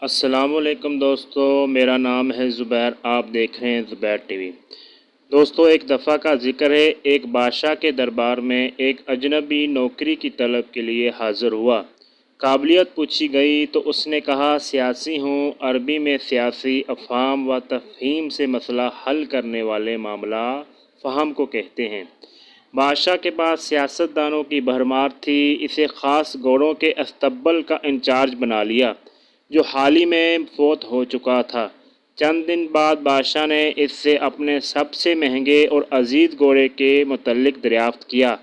السلام علیکم دوستو، میرا نام ہے زبیر، آپ دیکھ رہے ہیں زبیر ٹی وی۔ دوستو، ایک دفعہ کا ذکر ہے، ایک بادشاہ کے دربار میں ایک اجنبی نوکری کی طلب کے لیے حاضر ہوا۔ قابلیت پوچھی گئی تو اس نے کہا سیاسی ہوں۔ عربی میں سیاسی افہام و تفہیم سے مسئلہ حل کرنے والے معاملہ فہم کو کہتے ہیں۔ بادشاہ کے پاس سیاست دانوں کی بھرمار تھی، اسے خاص گھوڑوں کے استبل کا انچارج بنا لیا جو حال ہی میں فوت ہو چکا تھا۔ چند دن بعد بادشاہ نے اس سے اپنے سب سے مہنگے اور عزیز گھوڑے کے متعلق دریافت کیا۔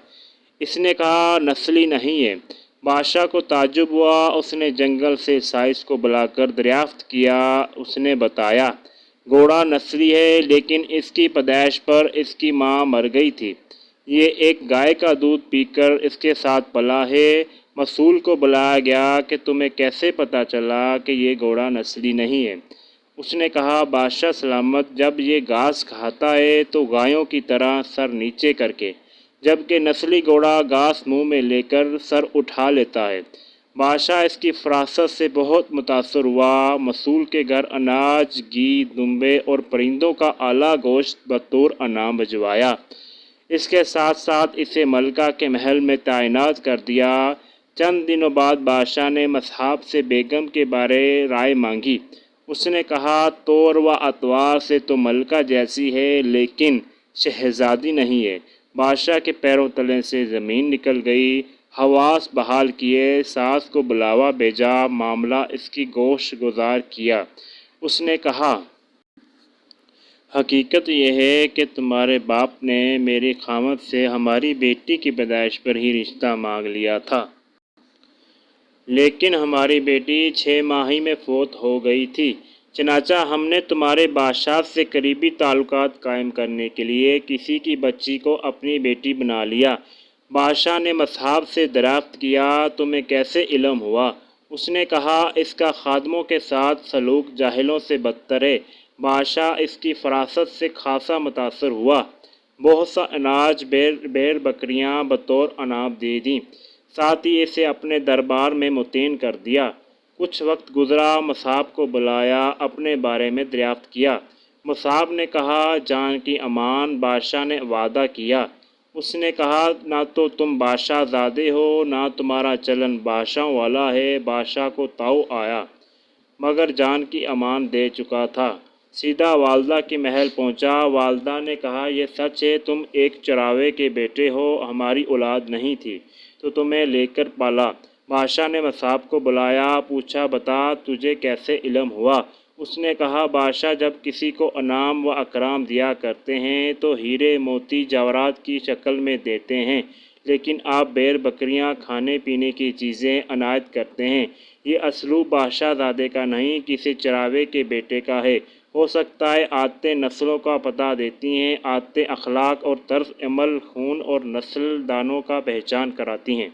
اس نے کہا نسلی نہیں ہے۔ بادشاہ کو تعجب ہوا، اس نے جنگل سے سائس کو بلا کر دریافت کیا۔ اس نے بتایا گھوڑا نسلی ہے، لیکن اس کی پیدائش پر اس کی ماں مر گئی تھی۔ یہ ایک گائے کا دودھ پی کر اس کے ساتھ پلا ہے۔ مسئول کو بلایا گیا کہ تمہیں کیسے پتہ چلا کہ یہ گھوڑا نسلی نہیں ہے؟ اس نے کہا بادشاہ سلامت، جب یہ گھاس کھاتا ہے تو گایوں کی طرح سر نیچے کر کے، جبکہ نسلی گھوڑا گھاس منہ میں لے کر سر اٹھا لیتا ہے۔ بادشاہ اس کی فراست سے بہت متاثر ہوا۔ مسئول کے گھر اناج، گھی، دمبے اور پرندوں کا اعلیٰ گوشت بطور انعام بھجوایا۔ اس کے ساتھ ساتھ اسے ملکہ کے محل میں تعینات کر دیا۔ چند دنوں بعد بادشاہ نے مصحف سے بیگم کے بارے رائے مانگی۔ اس نے کہا طور و اطوار سے تو ملکہ جیسی ہے، لیکن شہزادی نہیں ہے۔ بادشاہ کے پیروں تلے سے زمین نکل گئی۔ حواس بحال کیے، ساس کو بلاوا بھیجا، معاملہ اس کی گوش گزار کیا۔ اس نے کہا حقیقت یہ ہے کہ تمہارے باپ نے میری خامد سے ہماری بیٹی کی پیدائش پر ہی رشتہ مانگ لیا تھا، لیکن ہماری بیٹی 6 ماہی میں فوت ہو گئی تھی۔ چنانچہ ہم نے تمہارے بادشاہ سے قریبی تعلقات قائم کرنے کے لیے کسی کی بچی کو اپنی بیٹی بنا لیا۔ بادشاہ نے مصحف سے دریافت کیا تمہیں کیسے علم ہوا؟ اس نے کہا اس کا خادموں کے ساتھ سلوک جاہلوں سے بدتر ہے۔ بادشاہ اس کی فراست سے خاصا متاثر ہوا۔ بہت سا اناج، بیر بکریاں بطور انعام دے دیں، ساتھ ہی اسے اپنے دربار میں متعین کر دیا۔ کچھ وقت گزرا، مصعب کو بلایا، اپنے بارے میں دریافت کیا۔ مصعب نے کہا جان کی امان، بادشاہ نے وعدہ کیا۔ اس نے کہا نہ تو تم بادشاہ زادے ہو، نہ تمہارا چلن بادشاہوں والا ہے۔ بادشاہ کو تاؤ آیا، مگر جان کی امان دے چکا تھا۔ سیدھا والدہ کے محل پہنچا۔ والدہ نے کہا یہ سچ ہے تم ایک چراوے کے بیٹے ہو، ہماری اولاد نہیں تھی تو تمہیں لے کر پالا۔ بادشاہ نے مصعب کو بلایا، پوچھا بتا تجھے کیسے علم ہوا؟ اس نے کہا بادشاہ جب کسی کو انعام و اکرام دیا کرتے ہیں تو ہیرے موتی جواہرات کی شکل میں دیتے ہیں، لیکن آپ بیر بکریاں، کھانے پینے کی چیزیں عنایت کرتے ہیں۔ یہ اسلوب بادشاہ زادے کا نہیں، کسی چراوے کے بیٹے کا ہے۔ ہو سکتا ہے عادتیں نسلوں کا پتہ دیتی ہیں، عادتیں اخلاق اور طرز عمل خون اور نسل دانوں کا پہچان کراتی ہیں۔